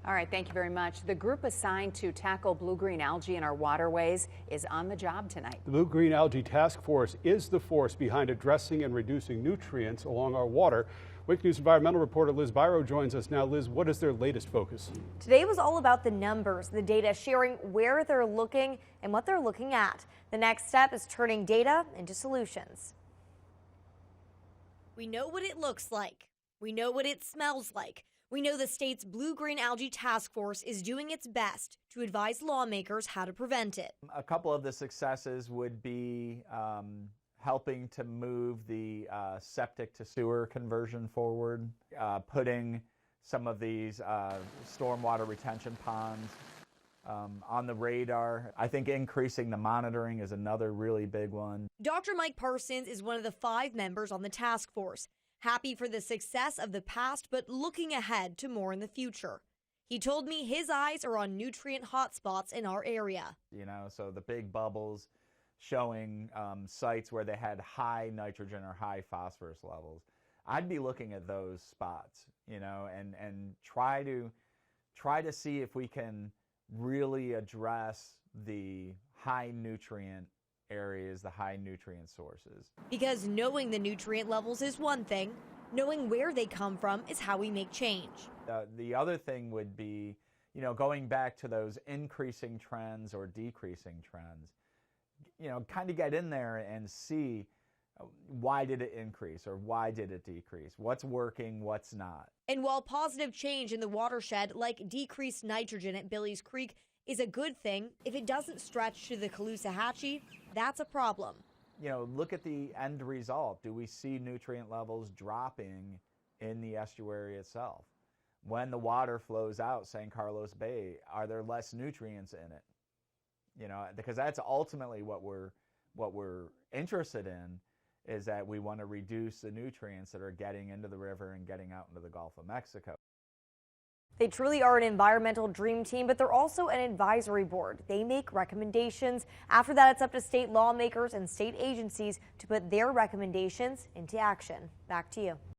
All right, thank you very much. The group assigned to tackle blue-green algae in our waterways is on the job tonight. The Blue-Green Algae Task Force is the force behind addressing and reducing nutrients along our water. Wake News environmental reporter Liz Byro joins us now. Liz, what is their latest focus? Today was all about the numbers, the data, sharing where they're looking and what they're looking at. The next step is turning data into solutions. We know what it looks like. We know what it smells like. We know the state's Blue-Green Algae Task Force is doing its best to advise lawmakers how to prevent it. A couple of the successes would be helping to move the septic to sewer conversion forward, putting some of these stormwater retention ponds on the radar. I think increasing the monitoring is another really big one. Dr. Mike Parsons is one of the 5 members on the task force. Happy for the success of the past, but looking ahead to more in the future. He told me his eyes are on nutrient hotspots in our area. You know, so the big bubbles showing sites where they had high nitrogen or high phosphorus levels. I'd be looking at those spots, you know, and try to see if we can really address the high nutrient areas, the high nutrient sources. Because knowing the nutrient levels is one thing, knowing where they come from is how we make change. The other thing would be, you know, going back to those increasing trends or decreasing trends, you know, kind of get in there and see why did it increase or why did it decrease? What's working, what's not? And while positive change in the watershed, like decreased nitrogen at Billy's Creek, is a good thing, if it doesn't stretch to the Caloosahatchee, that's a problem. You know, look at the end result. Do we see nutrient levels dropping in the estuary itself? When the water flows out San Carlos Bay, are there less nutrients in it? You know, because that's ultimately what we're interested in, is that we want to reduce the nutrients that are getting into the river and getting out into the Gulf of Mexico. They truly are an environmental dream team, but they're also an advisory board. They make recommendations. After that, it's up to state lawmakers and state agencies to put their recommendations into action. Back to you.